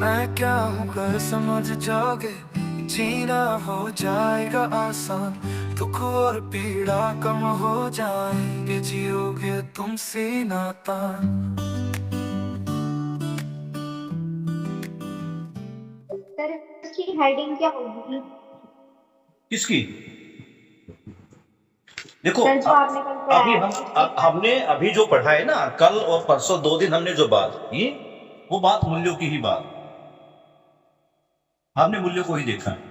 मैं क्या हूँ कर समझ जाओगे, जीना हो जाएगा आसान, दुख और पीड़ा कम हो जाएंगे, जियोगे तुम सीना तान। सर इसकी हेडिंग क्या होगी? किसकी? देखो सर जो आपने कल अभी पढ़ाया हम था उसमें क्या हमने अभी जो पढ़ा है ना, कल और परसों 2 दिन हमने जो बात की, वो बात मूल्यों की ही बात। हमने मूल्यों को ही देखा है।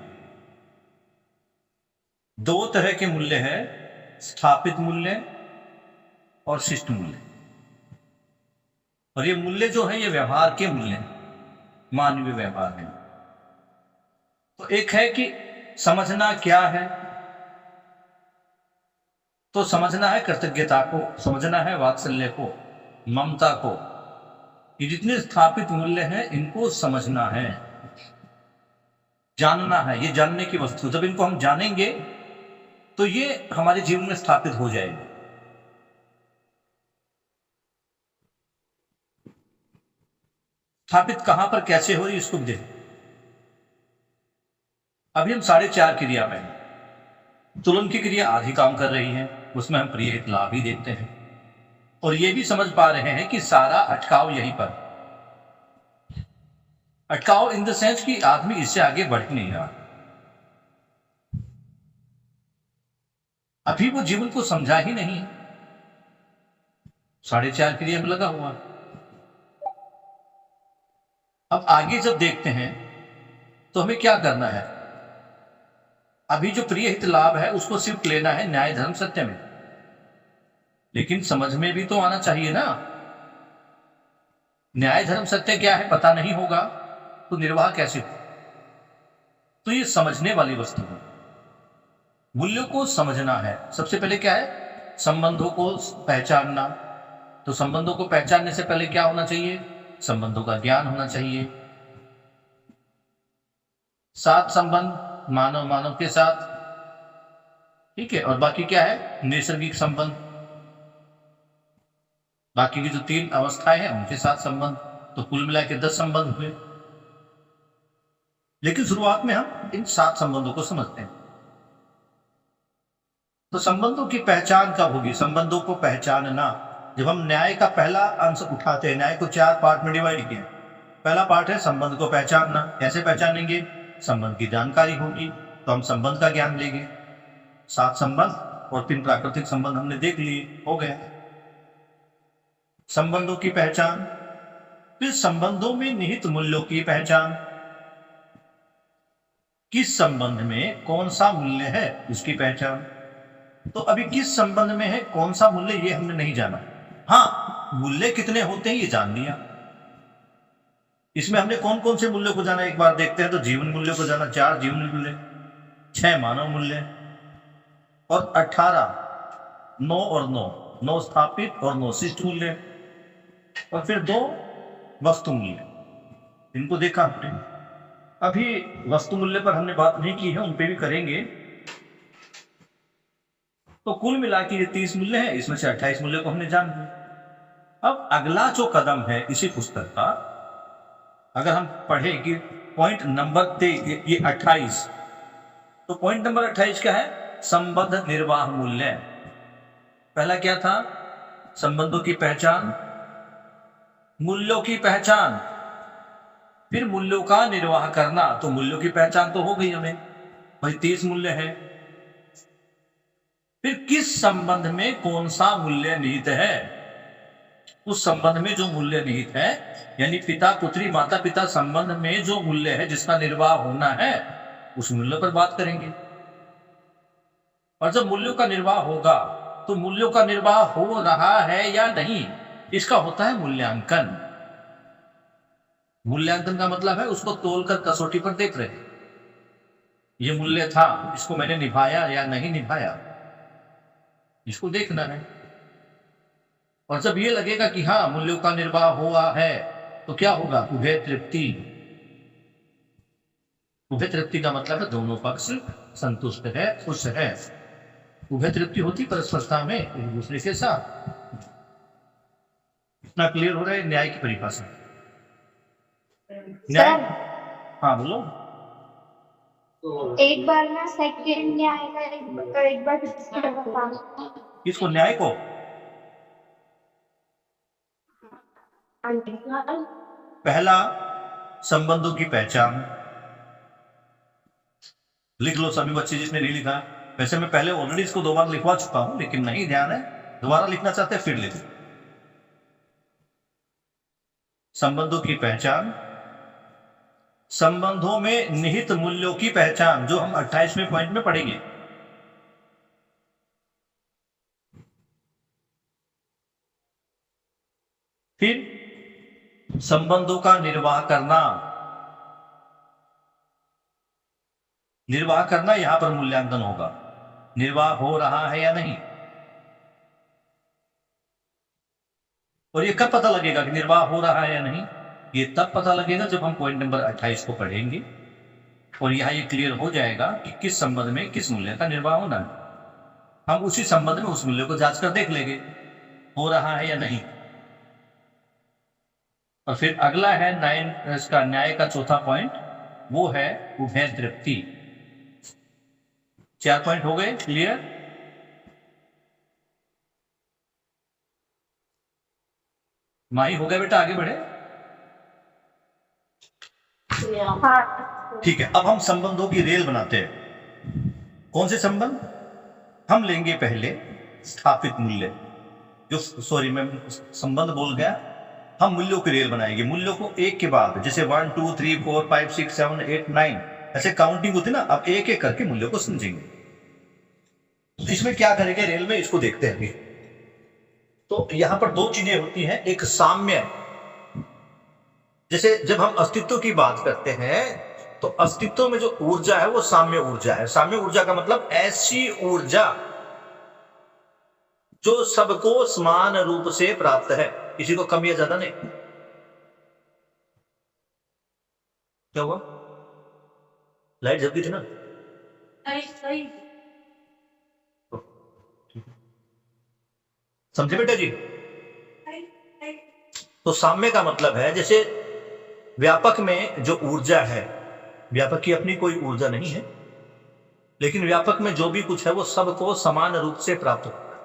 दो तरह के मूल्य हैं, स्थापित मूल्य और शिष्ट मूल्य। और ये मूल्य जो है, ये व्यवहार के मूल्य हैं, मानवीय व्यवहार है। तो एक है कि समझना क्या है, तो समझना है कृतज्ञता को, समझना है वात्सल्य को, ममता को। ये जितने स्थापित मूल्य हैं, इनको समझना है, जानना है। ये जानने की वस्तु, जब इनको हम जानेंगे तो ये हमारे जीवन में स्थापित हो जाएगी। स्थापित कहां पर कैसे हो रही, इसको भी देखें। अभी हम 4.5 क्रिया में हैं। तुलन की क्रिया आधी काम कर रही है, उसमें हम प्रिय हित लाभ ही देखते हैं, और ये भी समझ पा रहे हैं कि सारा अटकाव यहीं पर। अटकाव इन द सेंस कि आदमी इससे आगे बढ़ ही नहीं रहा। अभी वो जीवन को समझा ही नहीं, 4.5 क्रिया में लगा हुआ। अब आगे जब देखते हैं तो हमें क्या करना है। अभी जो प्रिय हित लाभ है उसको सिर्फ लेना है न्याय धर्म सत्य में, लेकिन समझ में भी तो आना चाहिए ना। न्याय धर्म सत्य क्या है पता नहीं होगा तो निर्वाह कैसे हो। तो ये समझने वाली वस्तु है। मूल्यों को समझना है। सबसे पहले क्या है, संबंधों को पहचानना। तो संबंधों को पहचानने से पहले क्या होना चाहिए, संबंधों का ज्ञान होना चाहिए। सात संबंध मानव मानव के साथ, ठीक है। और बाकी क्या है, नैसर्गिक संबंध, बाकी की जो 3 अवस्थाएं हैं उनके साथ संबंध। तो कुल मिला के 10 संबंध हुए। लेकिन शुरुआत में हम इन 7 संबंधों को समझते हैं। तो संबंधों की पहचान कब होगी, संबंधों को पहचानना जब हम न्याय का पहला अंश उठाते हैं। न्याय को 4 पार्ट में डिवाइड किया। पहला पार्ट है संबंध को पहचानना। कैसे पहचानेंगे, संबंध की जानकारी होगी तो हम संबंध का ज्ञान लेंगे। 7 संबंध और 3 प्राकृतिक संबंध हमने देख लिए, हो गए। संबंधों की पहचान, फिर संबंधों में निहित मूल्यों की पहचान। किस संबंध में कौन सा मूल्य है उसकी पहचान। तो अभी किस संबंध में है कौन सा मूल्य, ये हमने नहीं जाना। हाँ, मूल्य कितने होते हैं ये जान लिया। इसमें हमने कौन कौन से मूल्यों को जाना एक बार देखते हैं। तो जीवन मूल्य को जाना, 4 जीवन मूल्य, 6 मानव मूल्य और 18, 9 और 9, 9 स्थापित और 9 शिष्ट मूल्य, और फिर 2 वस्तु मूल्य। इनको देखा हमने। अभी वस्तु मूल्य पर हमने बात नहीं की है, उन पे भी करेंगे। तो कुल मिला के ये 30 मूल्य है, इसमें से 28 मूल्य को हमने जान लिया। अब अगला जो कदम है इसी पुस्तक का, अगर हम पढ़े कि पॉइंट नंबर 23, ये 28, तो पॉइंट नंबर 28 क्या है, संबंध निर्वाह मूल्य। पहला क्या था, संबंधों की पहचान, मूल्यों की पहचान, फिर मूल्यों का निर्वाह करना। तो मूल्यों की पहचान तो हो गई हमें, भाई 30 मूल्य है। फिर किस संबंध में कौन सा मूल्य निहित है, उस संबंध में जो मूल्य निहित है, यानी पिता पुत्री माता पिता संबंध में जो मूल्य है जिसका निर्वाह होना है, उस मूल्य पर बात करेंगे। और जब मूल्यों का निर्वाह होगा तो मूल्यों का निर्वाह हो रहा है या नहीं, इसका होता है मूल्यांकन। मूल्यांकन का मतलब है उसको तोलकर कसौटी पर देख रहे हैं, ये मूल्य था, इसको मैंने निभाया या नहीं निभाया, इसको देखना है। और जब ये लगेगा कि हाँ मूल्यों का निर्वाह हुआ है, तो क्या होगा, उभय तृप्ति। उभय तृप्ति का मतलब है दोनों पक्ष संतुष्ट है, खुश है। उभय तृप्ति होती परस्परता में एक दूसरे के साथ। इतना क्लियर हो रहा है न्याय की परिभाषा। न्याय। सर हाँ बोलो। एक बार ना सेकंड में आएगा, एक बार फिफ्थ में बताना। किसको? न्याय को? पहला, संबंधों की पहचान। लिख लो सभी बच्चे जिसने नहीं लिखा। वैसे मैं पहले ऑलरेडी इसको 2 बार लिखवा चुका हूं, लेकिन नहीं ध्यान है, दोबारा लिखना चाहते हैं फिर लिख लो। संबंधों की पहचान, संबंधों में निहित मूल्यों की पहचान, जो हम 28वें पॉइंट में पढ़ेंगे। फिर संबंधों का निर्वाह करना। निर्वाह करना यहां पर मूल्यांकन होगा, निर्वाह हो रहा है या नहीं। और ये कब पता लगेगा कि निर्वाह हो रहा है या नहीं? ये तब पता लगेगा जब हम पॉइंट नंबर 28 को पढ़ेंगे और यहां ये क्लियर हो जाएगा कि किस संबंध में किस मूल्य का निर्वाह होना है। हम उसी संबंध में उस मूल्य को जांच कर देख लेंगे हो रहा है या नहीं। और फिर अगला है 9 इसका न्याय का चौथा पॉइंट, वो है उभय तृप्ति। 4 पॉइंट हो गए क्लियर। माही हो गया बेटा, आगे बढ़े। हाँ ठीक है, अब हम संबंधों की रेल बनाते हैं। कौन से संबंध? हम लेंगे पहले स्थापित मूल्य, जो सॉरी मैं संबंध बोल गया, हम मूल्यों की रेल बनाएंगे। मूल्यों को एक के बाद, जैसे 1 2 3 4 5 6 7 8 9 ऐसे काउंटिंग होती ना, अब एक एक करके मूल्यों को समझेंगे। तो इसमें क्या करेंगे रेल में, इसको देखते हैं अभी। तो यहां पर 2 चीजें होती हैं, एक साम्य, जैसे जब हम अस्तित्व की बात करते हैं तो अस्तित्व में जो ऊर्जा है वो साम्य ऊर्जा है। साम्य ऊर्जा का मतलब ऐसी ऊर्जा जो सबको समान रूप से प्राप्त है, किसी को कम या ज्यादा नहीं। क्या हुआ? लाइट जल गई थी ना? समझे बेटा जी? तो साम्य का मतलब है जैसे व्यापक में जो ऊर्जा है, व्यापक की अपनी कोई ऊर्जा नहीं है, लेकिन व्यापक में जो भी कुछ है वो सबको समान रूप से प्राप्त होता है,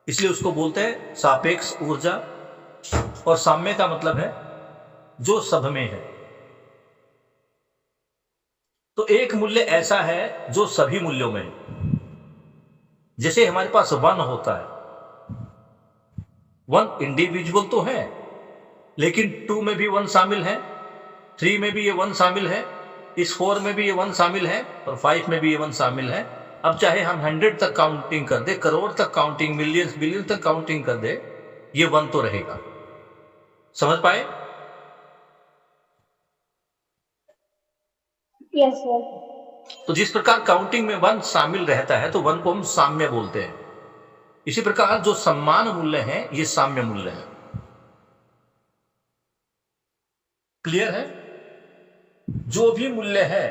इसलिए उसको बोलते हैं सापेक्ष ऊर्जा। और साम्य का मतलब है जो सब में है। तो एक मूल्य ऐसा है जो सभी मूल्यों में है। जैसे हमारे पास 1 होता है, 1 इंडिविजुअल तो है, लेकिन 2 में भी 1 शामिल है, 3 में भी ये 1 शामिल है, इस 4 में भी ये 1 शामिल है, और 5 में भी ये 1 शामिल है। अब चाहे हम 100 तक काउंटिंग कर दे, करोड़ तक काउंटिंग, मिलियंस बिलियन तक काउंटिंग कर दे, ये 1 तो रहेगा। समझ पाए? Yes sir. तो जिस प्रकार काउंटिंग में 1 शामिल रहता है तो 1 को हम साम्य बोलते हैं। इसी प्रकार जो समान मूल्य है ये साम्य मूल्य है। क्लियर है? जो भी मूल्य है,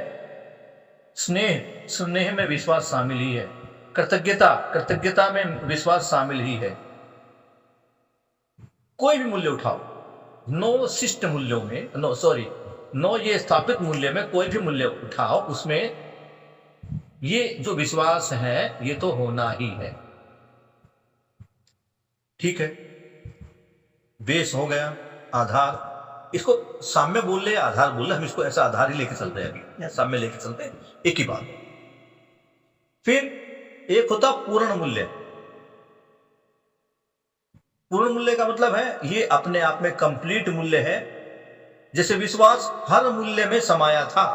स्नेह, स्नेह में विश्वास शामिल ही है, कृतज्ञता, कृतज्ञता में विश्वास शामिल ही है। कोई भी मूल्य उठाओ, 9 शिष्ट मूल्यों में, 9 ये स्थापित मूल्य में कोई भी मूल्य उठाओ, उसमें ये जो विश्वास है ये तो होना ही है। ठीक है, बेस हो गया, आधार। इसको साम्य बोल ले, आधार बोल ले, हम इसको ऐसा आधार ही लेके चलते हैं अभी, साम्य लेके चलते हैं, एक ही बात। फिर एक होता पूर्ण मूल्य। पूर्ण मूल्य का मतलब है ये अपने आप में कंप्लीट मूल्य है। जैसे विश्वास हर मूल्य में समाया था,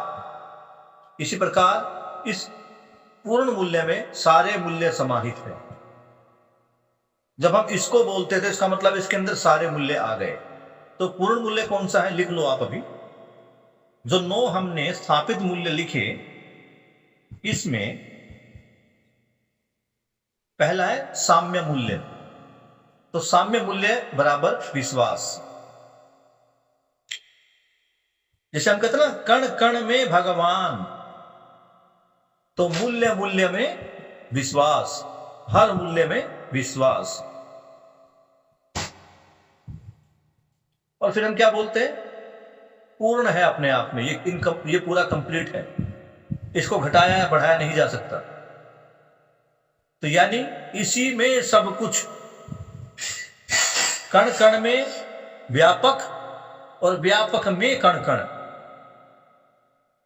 इसी प्रकार इस पूर्ण मूल्य में सारे मूल्य समाहित हैं। जब हम इसको बोलते थे इसका मतलब इसके अंदर सारे मूल्य आ गए। तो पूर्ण मूल्य कौन सा है, लिख लो आप अभी। जो 9 हमने स्थापित मूल्य लिखे, इसमें पहला है साम्य मूल्य। तो साम्य मूल्य बराबर विश्वास। जैसे हम कहते ना कण कण में भगवान, तो मूल्य मूल्य में विश्वास, हर मूल्य में विश्वास। और फिर हम क्या बोलते हैं, पूर्ण है अपने आप में, ये पूरा कंप्लीट है, इसको घटाया या बढ़ाया नहीं जा सकता। तो यानी इसी में सब कुछ, कण कण में व्यापक और व्यापक में कण कण,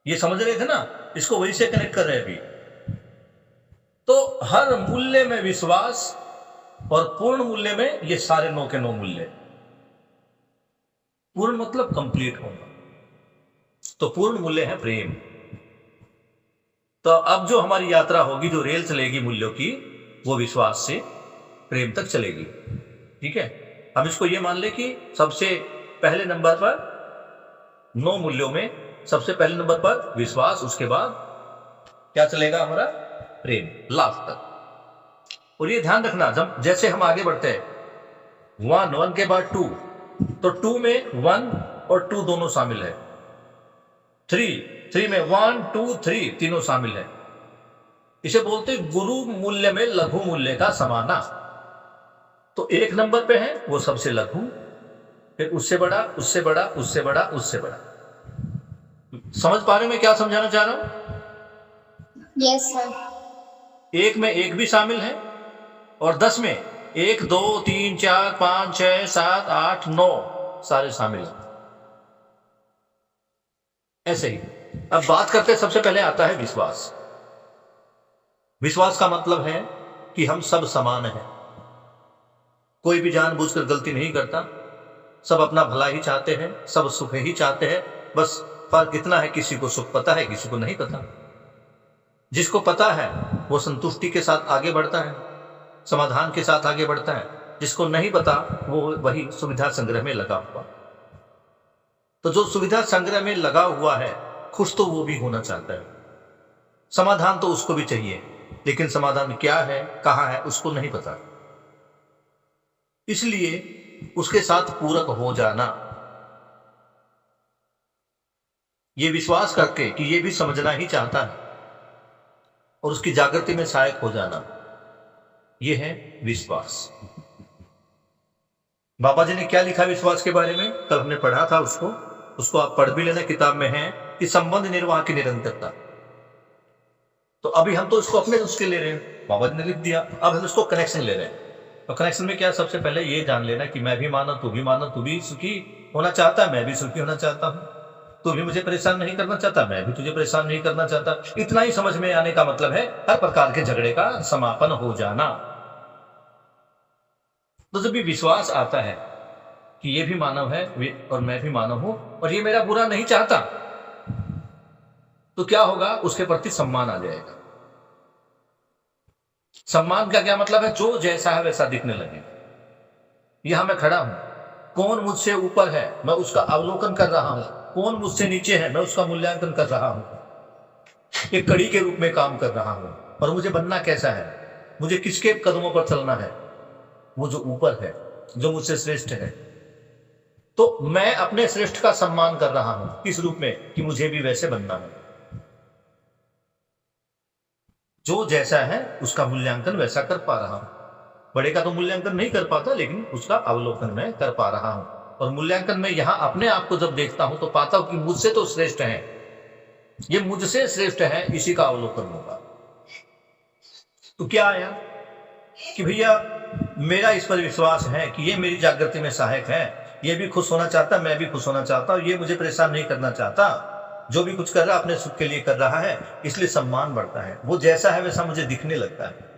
ये समझ रहे थे ना, इसको वही से कनेक्ट कर रहे हैं अभी। तो हर मूल्य में विश्वास और पूर्ण मूल्य में ये सारे 9 के 9 मूल्य। पूर्ण मतलब कंप्लीट होना, तो पूर्ण मूल्य है प्रेम। तो अब जो हमारी यात्रा होगी, जो रेल चलेगी मूल्यों की, वो विश्वास से प्रेम तक चलेगी। ठीक है, अब इसको ये मान ले कि सबसे पहले नंबर पर 9 मूल्यों में सबसे पहले नंबर पर विश्वास, उसके बाद क्या चलेगा हमारा प्रेम, लास्ट तक। और ये ध्यान रखना, जब जैसे हम आगे बढ़ते हैं, 1 के बाद 2, तो 2 में 1 और 2 दोनों शामिल है। 3 में 1, 2, 3 तीनों शामिल है। इसे बोलते गुरु मूल्य में लघु मूल्य का समाना। तो 1 नंबर पे है वो सबसे लघु, फिर उससे बड़ा, उससे बड़ा, उससे बड़ा, उससे बड़ा। समझ पा रहे हो मैं क्या समझाना चाह रहा हूं? Yes sir. 1 में 1 भी शामिल है, और 10 में 1, 2, 3, 4, 5, 6, 7, 8, 9 सारे शामिल हैं। ऐसे ही अब बात करते हैं, सबसे पहले आता है विश्वास। विश्वास का मतलब है कि हम सब समान हैं, कोई भी जानबूझकर गलती नहीं करता, सब अपना भला ही चाहते हैं, सब सुख ही चाहते हैं। बस फर्क इतना है, किसी को सुख पता है, किसी को नहीं पता। जिसको पता है वो संतुष्टि के साथ आगे बढ़ता है, समाधान के साथ आगे बढ़ता है। जिसको नहीं पता वो वही सुविधा संग्रह में लगा हुआ। तो जो सुविधा संग्रह में लगा हुआ है, खुश तो वो भी होना चाहता है, समाधान तो उसको भी चाहिए, लेकिन समाधान क्या है, कहां है, उसको नहीं पता। इसलिए उसके साथ पूरक हो जाना, ये विश्वास करके कि ये भी समझना ही चाहता है, और उसकी जागृति में सहायक हो जाना, ये है विश्वास। बाबा जी ने क्या लिखा विश्वास के बारे में, कल हमने पढ़ा था, उसको आप पढ़ भी लेना, किताब में है कि संबंध निर्वाह की निरंतरता। तो अभी हम तो इसको अपने उसके ले रहे हैं, बाबा जी ने लिख दिया, अब हम इसको कनेक्शन ले रहे हैं। तो कनेक्शन में क्या, सबसे पहले ये जान लेना कि मैं भी माना, तू भी माना, तू भी सुखी होना चाहता है, मैं भी सुखी होना चाहता हूं, तू भी मुझे परेशान नहीं करना चाहता, मैं भी तुझे परेशान नहीं करना चाहता। इतना ही समझ में आने का मतलब है हर प्रकार के झगड़े का समापन हो जाना। तो जब भी विश्वास आता है कि ये भी मानव है और मैं भी मानव हूं, और ये मेरा बुरा नहीं चाहता, तो क्या होगा, उसके प्रति सम्मान आ जाएगा। सम्मान का क्या मतलब है, जो जैसा है वैसा दिखने लगे। यहां मैं खड़ा हूं, कौन मुझसे ऊपर है मैं उसका अवलोकन कर रहा हूं, कौन मुझसे नीचे है मैं उसका मूल्यांकन कर रहा हूं, एक कड़ी के रूप में काम कर रहा हूं। और मुझे बनना कैसा है, मुझे किसके कदमों पर चलना है, वो जो ऊपर है, जो मुझसे श्रेष्ठ है। तो मैं अपने श्रेष्ठ का सम्मान कर रहा हूं, किस रूप में, कि मुझे भी वैसे बनना है। जो जैसा है उसका मूल्यांकन वैसा कर पा रहा हूं। बड़े का तो मूल्यांकन नहीं कर पाता, लेकिन उसका अवलोकन मैं कर पा रहा हूं। और मूल्यांकन में यहां अपने आप को जब देखता हूं तो पाता हूं कि मुझसे तो श्रेष्ठ है, ये मुझसे श्रेष्ठ है, इसी का अवलोकन होगा। तो क्या आया कि भैया मेरा इस पर विश्वास है कि ये मेरी जागृति में सहायक है, ये भी खुश होना चाहता, मैं भी खुश होना चाहता हूं, ये मुझे परेशान नहीं करना चाहता, जो भी कुछ कर रहा है अपने सुख के लिए कर रहा है, इसलिए सम्मान बढ़ता है। वो जैसा है वैसा मुझे दिखने लगता है।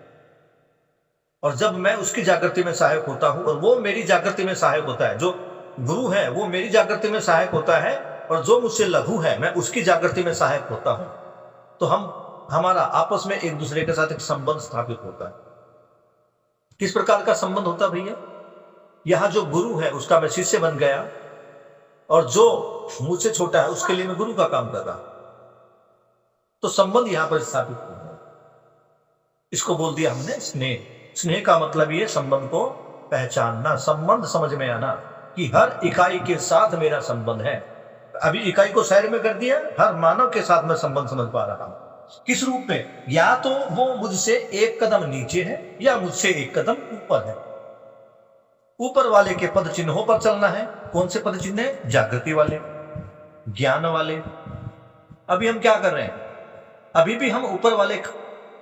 और जब मैं उसकी जागृति में सहायक होता हूं और वो मेरी जागृति में सहायक होता है, जो गुरु है वो मेरी जागृति में सहायक होता है, और जो मुझसे लघु है मैं उसकी जागृति में सहायक होता हूं, तो हमारा आपस में एक दूसरे के साथ एक संबंध स्थापित होता है। किस प्रकार का संबंध होता भैया, यहां जो गुरु है उसका मैं शिष्य बन गया, और जो मुझसे छोटा है उसके लिए मैं गुरु का काम कर रहा, तो संबंध यहां पर स्थापित हो गया। इसको बोल दिया हमने स्नेह। स्नेह का मतलब ये संबंध को पहचानना, संबंध समझ में आना कि हर इकाई के साथ मेरा संबंध है। अभी इकाई को साइड में कर दिया, हर मानव के साथ मैं संबंध समझ पा रहा हूं। किस रूप में, या तो वो मुझसे एक कदम नीचे है या मुझसे एक कदम ऊपर है। ऊपर वाले के पद चिन्हों पर चलना है। कौन से पद चिन्ह है, जागृति वाले। ज्ञान वाले। अभी हम क्या कर रहे हैं? अभी भी हम ऊपर वाले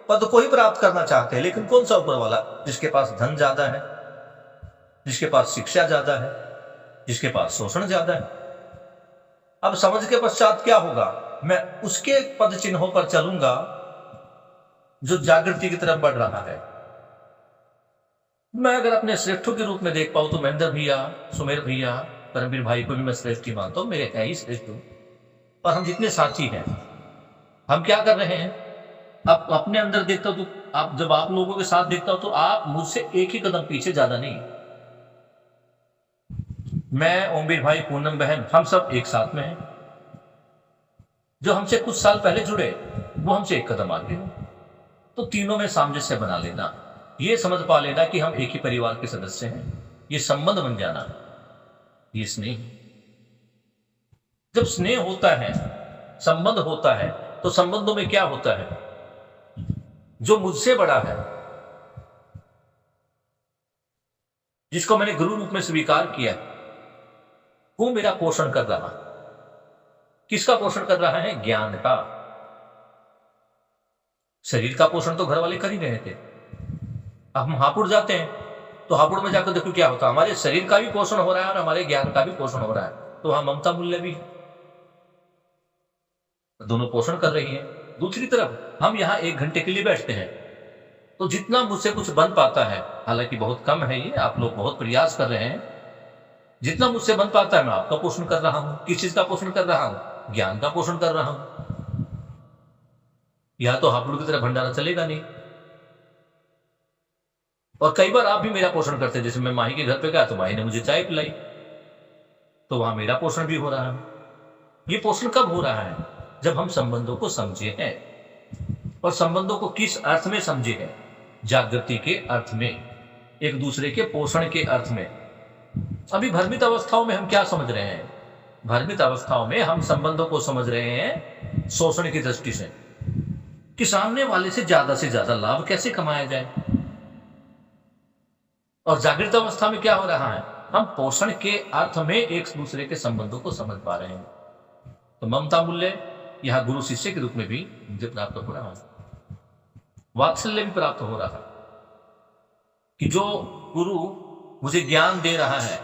पद को ही प्राप्त करना चाहते हैं, लेकिन कौन सा ऊपर वाला? जिसके पास धन ज्यादा है, जिसके पास शिक्षा ज्यादा है, जिसके पास शोषण ज्यादा है। अब समझ के पश्चात क्या होगा? मैं उसके पद चिन्हों पर चलूंगा जो जागृति की तरफ बढ़ रहा है। मैं अगर अपने श्रेष्ठों के रूप में देख पाऊं तो महेंद्र भैया, सुमेर भैया, परमवीर भाई को भी मैं श्रेष्ठ ही मानता हूं, मेरे है ही श्रेष्ठ। और हम जितने साथी हैं, हम क्या कर रहे हैं? अब अपने अंदर देखता हूं तो आप, जब आप लोगों के साथ देखता हूं तो आप मुझसे एक ही कदम पीछे, ज्यादा नहीं। मैं, ओमवीर भाई, पूनम बहन, हम सब एक साथ में हैं। जो हमसे कुछ साल पहले जुड़े वो हमसे एक कदम आगे हो। तो तीनों में सामंजस्य बना लेना, ये समझ पा लेना कि हम एक ही परिवार के सदस्य हैं, ये संबंध बन जाना, ये स्नेह। जब स्नेह होता है, संबंध होता है, तो संबंधों में क्या होता है? जो मुझसे बड़ा है, जिसको मैंने गुरु रूप में स्वीकार किया, वो मेरा पोषण कर रहा। किसका पोषण कर रहा है? ज्ञान का। शरीर का पोषण तो घर वाले कर ही रहे थे। अब हम हापुड़ जाते हैं तो हापुड़ में जाकर देखो क्या होता है, हमारे शरीर का भी पोषण हो रहा है और हमारे ज्ञान का भी पोषण हो रहा है। तो वहां ममता मूल्य भी है, दोनों पोषण कर रही है। दूसरी तरफ हम यहां 1 घंटे के लिए बैठते हैं, तो जितना मुझसे कुछ बन पाता है, हालांकि बहुत कम है ये, आप लोग बहुत प्रयास कर रहे हैं, जितना मुझसे बन पाता है मैं आपका पोषण कर रहा हूं। किस चीज का पोषण कर रहा हूं? ज्ञान का पोषण कर रहा हूं। यह तो हापुड़ की तरह भंडारा चलेगा नहीं। और कई बार आप भी मेरा पोषण करते हैं, जैसे मैं माही के घर पे गया तो माही ने मुझे चाय पिलाई, तो वहां मेरा पोषण भी हो रहा है। ये पोषण कब हो रहा है? जब हम संबंधों को समझे हैं। और संबंधों को किस अर्थ में समझे हैं? जागृति के अर्थ में, एक दूसरे के पोषण के अर्थ में। अभी भ्रमित अवस्थाओं में हम क्या समझ रहे हैं? भ्रमित अवस्थाओं में हम संबंधों को समझ रहे हैं शोषण की दृष्टि से, कि सामने वाले से ज्यादा लाभ कैसे कमाया जाए। और जागृत अवस्था में क्या हो रहा है? हम पोषण के अर्थ में एक दूसरे के संबंधों को समझ पा रहे हैं। तो ममता मूल्य यह गुरु शिष्य के रूप में भी मुझे प्राप्त हो रहा है। वात्सल्य भी प्राप्त हो रहा है कि जो गुरु मुझे ज्ञान दे रहा है,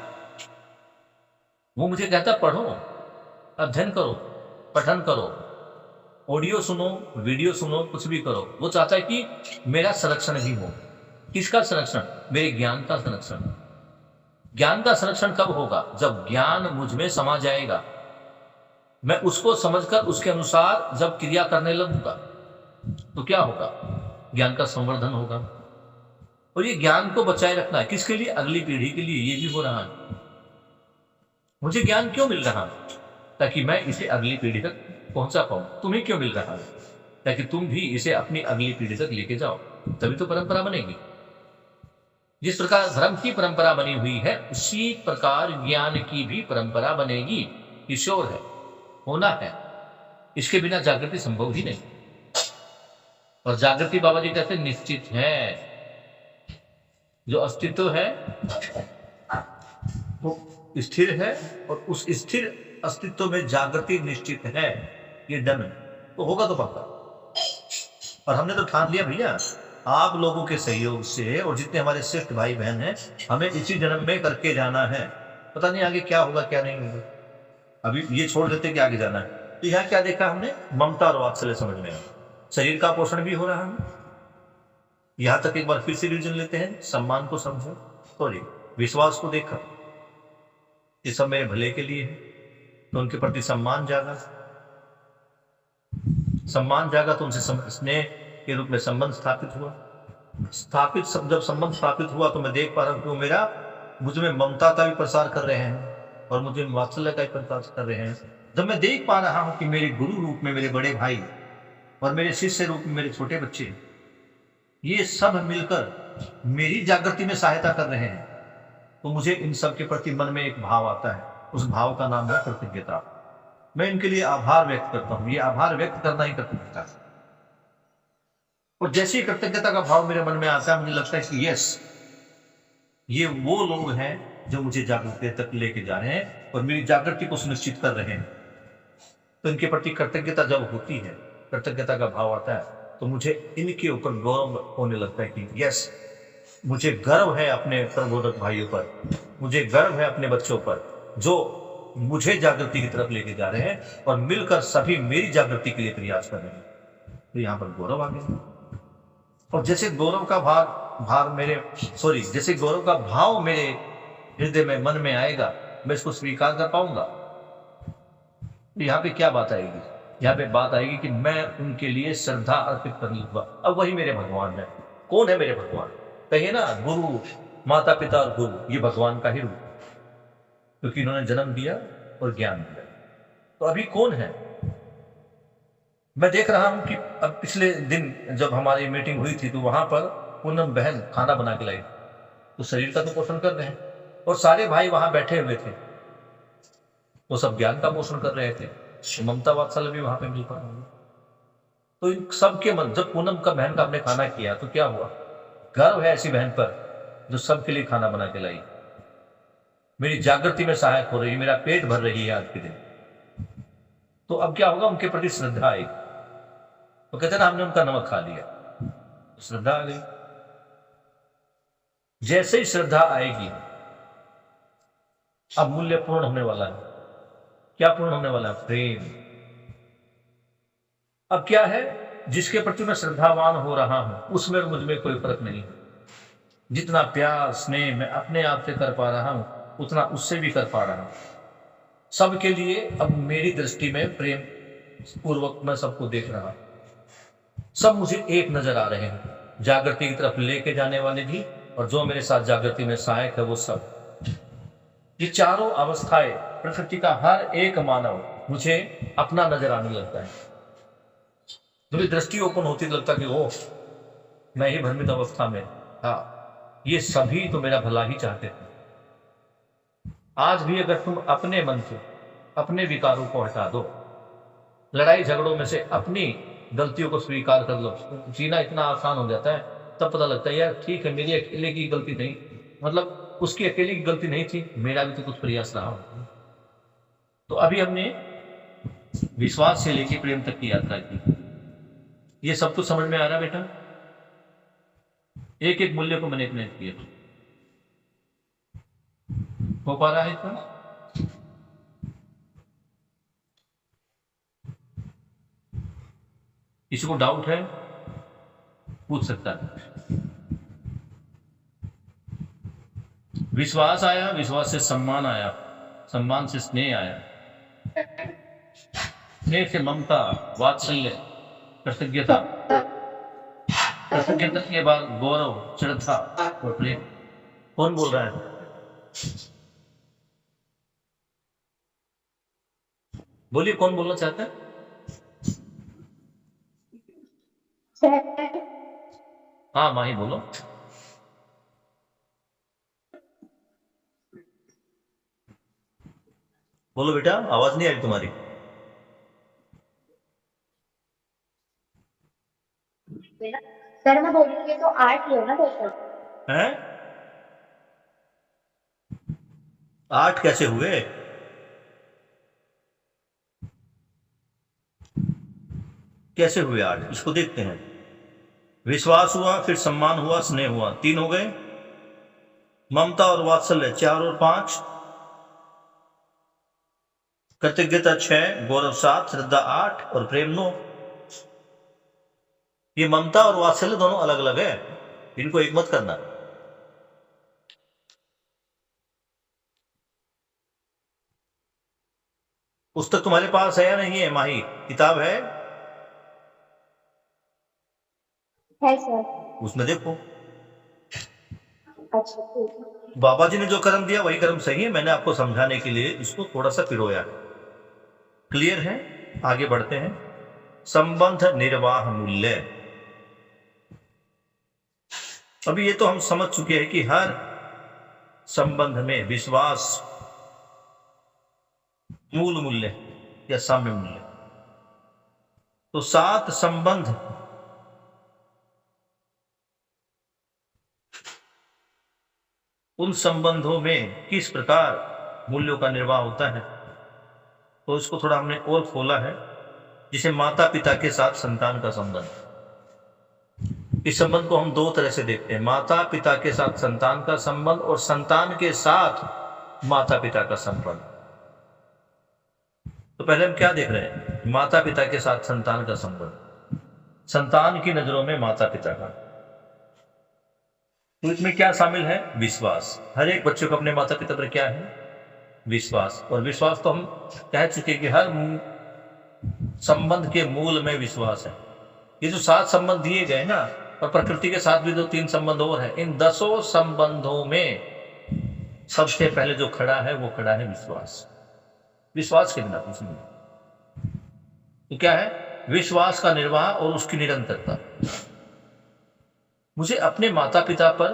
वो मुझे कहता पढ़ो, अध्ययन करो, पठन करो, ऑडियो सुनो, वीडियो सुनो, कुछ भी करो। वो चाहता है कि मेरा संरक्षण भी हो। किसका संरक्षण? मेरे ज्ञान का संरक्षण। ज्ञान का संरक्षण कब होगा? जब ज्ञान मुझ में समा जाएगा, मैं उसको समझकर उसके अनुसार जब क्रिया करने लगूंगा तो क्या होगा? ज्ञान का संवर्धन होगा। और ये ज्ञान को बचाए रखना है किसके लिए? अगली पीढ़ी के लिए। ये भी हो रहा है। मुझे ज्ञान क्यों मिल रहा है? ताकि मैं इसे अगली पीढ़ी तक पहुंचा पाऊं। तुम्हें क्यों मिल रहा है? ताकि तुम भी इसे अपनी अगली पीढ़ी तक लेके जाओ, तभी तो परंपरा बनेगी। जिस प्रकार धर्म की परंपरा बनी हुई है, उसी प्रकार ज्ञान की भी परंपरा बनेगी। ईश्वर है, होना है, इसके बिना जागृति संभव ही नहीं। और जागृति बाबा जी कहते निश्चित है। जो अस्तित्व है वो स्थिर है, और उस स्थिर अस्तित्व में जागृति निश्चित है। ये डन तो होगा तो पक्का। और हमने तो ठान लिया भैया, आप लोगों के सहयोग से और जितने हमारे श्रेष्ठ भाई बहन हैं, हमें इसी जन्म में करके जाना है। पता नहीं आगे क्या होगा क्या नहीं होगा, अभी ये छोड़ देते कि आगे जाना है। तो यहाँ क्या देखा हमने? ममता और वात्सल्य समझ में आया। शरीर का पोषण भी हो रहा है। यहां तक एक बार फिर से रिवीजन लेते हैं। सम्मान को समझो, सॉरी विश्वास को देखा, ये सब मेरे भले के लिए है, तो उनके प्रति सम्मान जागा। सम्मान जागा तो उनसे स्नेह के रूप में संबंध स्थापित हुआ। जब संबंध स्थापित हुआ तो मैं देख पा रहा हूं कि वो मेरा मुझ में ममता का भी प्रसार कर रहे हैं और मुझे वात्सल्य का भी प्रसार कर रहे हैं। जब मैं देख पा रहा हूं कि मेरे गुरु रूप में मेरे बड़े भाई और मेरे शिष्य रूप में मेरे छोटे बच्चे, ये सब मिलकर मेरी जागृति में सहायता कर रहे हैं, तो मुझे इन सब के प्रति मन में एक भाव आता है। उस भाव का नाम है कृतज्ञता। मैं इनके लिए आभार व्यक्त करता हूं। ये आभार व्यक्त करना ही कृतज्ञता है। और जैसे ही कृतज्ञता का भाव मेरे मन में आता है, मुझे लगता है कि यस, ये वो लोग हैं जो मुझे जागृति तक लेके जा रहे हैं और मेरी जागृति को सुनिश्चित कर रहे हैं। तो इनके प्रति कृतज्ञता जब होती है, कृतज्ञता का भाव आता है, तो मुझे इनके ऊपर गौरव होने लगता है कि यस, मुझे गर्व है अपने प्रबोधक भाइयों पर, मुझे गर्व है अपने बच्चों पर, जो मुझे जागृति की तरफ लेके जा रहे हैं और मिलकर सभी मेरी जागृति के लिए प्रयास कर रहे हैं। तो यहाँ पर गौरव आ गया। और जैसे गौरव का जैसे गौरव का भाव मेरे हृदय में, मन में आएगा, मैं इसको स्वीकार कर पाऊंगा। तो यहाँ पे क्या बात आएगी? यहाँ पे बात आएगी कि मैं उनके लिए श्रद्धा अर्पित करने लूंगा। अब वही मेरे भगवान है। कौन है मेरे भगवान? कहिए ना, गुरु, माता पिता और गुरु, ये भगवान का ही रूप, क्योंकि इन्होंने जन्म दिया और ज्ञान दिया। तो अभी कौन है? मैं देख रहा हूं कि अब पिछले दिन जब हमारी मीटिंग हुई थी, तो वहां पर पूनम बहन खाना बना के लाई, तो शरीर का तो पोषण कर रहे हैं, और सारे भाई वहां बैठे हुए थे, वो सब ज्ञान का पोषण कर रहे थे। ममता वात्सल्य भी वहां पे मिल पा रहा है। तो इन सबके मन, जब पूनम का बहन का हमने खाना किया, तो क्या हुआ? गर्व है ऐसी बहन पर जो सबके लिए खाना बना के लाई, मेरी जागृति में सहायक हो रही है, मेरा पेट भर रही है आज के दिन। तो अब क्या होगा? उनके प्रति श्रद्धा आएगी। तो कहते ना, हमने उनका नमक खा लिया, तो श्रद्धा आ गई। जैसे ही श्रद्धा आएगी, अब मूल्य पूर्ण होने वाला है। क्या पूर्ण होने वाला है? प्रेम। अब क्या है? जिसके प्रति मैं श्रद्धावान हो रहा हूं, उसमें और मुझ में कोई फर्क नहीं है। जितना प्यार स्नेह मैं अपने आप से कर पा रहा हूं, उतना उससे भी कर पा रहा हूं। सबके लिए अब मेरी दृष्टि में प्रेम पूर्वक मैं सबको देख रहा हूं। सब मुझे एक नजर आ रहे हैं, जागृति की तरफ लेके जाने वाले भी, और जो मेरे साथ जागृति में सहायक है वो सब। ये चारों अवस्थाएं, प्रकृति का हर एक मानव मुझे अपना नजर आने लगता है। मेरी दृष्टि ओपन होती, लगता कि ओह, मैं ही भ्रमित अवस्था में था, ये सभी तो मेरा भला ही चाहते थे। आज भी अगर तुम अपने मन से अपने विकारों को हटा दो, लड़ाई झगड़ों में से अपनी गलतियों को स्वीकार कर लो, जीना इतना आसान हो जाता है। तब पता लगता है यार, ठीक है, मेरी अकेले की गलती नहीं, मतलब उसकी अकेले की गलती नहीं थी, मेरा भी तो कुछ प्रयास रहा। तो अभी हमने विश्वास से लेकर प्रेम तक की यात्रा की। ये सब कुछ समझ में आ रहा बेटा? एक एक मूल्य को मैंने एक्सप्लेन किया। हो पा रहा है इतना? किसी को डाउट है? पूछ सकता है। विश्वास आया, विश्वास से सम्मान आया, सम्मान से स्नेह आया, स्नेह से ममता, वात्सल्य, कृतज्ञता, कृतज्ञता के बाद गौरव, श्रद्धा और प्रेम। कौन बोल रहा है? बोलिए, कौन बोलना चाहता है? हाँ माही बोलो। बोलो बेटा, आवाज नहीं आ रही तुम्हारी। सर मैं बोलूंगी तो 8 ही हो ना टोटल? हैं? 8 कैसे हुए? कैसे हुए 8? इसको देखते हैं। विश्वास हुआ, फिर सम्मान हुआ, स्नेह हुआ, 3 हो गए। ममता और वात्सल्य 4 और 5, कृतज्ञता 6, गौरव 7, श्रद्धा 8 और प्रेम 9। ये ममता और वात्सल्य दोनों अलग अलग है, इनको एक मत करना। पुस्तक तुम्हारे पास है या नहीं है माही? किताब है? है सर। उसमें देखो। अच्छा ठीक है। बाबा जी ने जो कर्म दिया वही कर्म सही है। मैंने आपको समझाने के लिए इसको थोड़ा सा पिरोया। क्लियर है? आगे बढ़ते हैं। संबंध निर्वाह मूल्य। अभी ये तो हम समझ चुके हैं कि हर संबंध में विश्वास मूल मूल्य या साम्य मूल्य। तो 7 संबंध उन संबंधों में किस प्रकार मूल्यों का निर्वाह होता है, तो इसको थोड़ा हमने और खोला है, जिसे माता पिता के साथ संतान का संबंध। इस संबंध को हम दो तरह से देखते हैं, माता पिता के साथ संतान का संबंध और संतान के साथ माता पिता का संबंध। तो पहले हम क्या देख रहे हैं, माता पिता के साथ संतान का संबंध, संतान की नजरों में माता पिता का। तो इसमें क्या शामिल है, विश्वास। हर एक बच्चे को अपने माता पिता पर क्या है, विश्वास। और विश्वास तो हम कह चुके कि हर संबंध के मूल में विश्वास है। ये जो 7 संबंध दिए गए ना, और प्रकृति के साथ भी जो 3 संबंध और है, इन 10 संबंधों में सबसे पहले जो खड़ा है वो खड़ा है विश्वास। विश्वास के बिना कुछ नहीं। तो क्या है, विश्वास का निर्वाह और उसकी निरंतरता। मुझे अपने माता पिता पर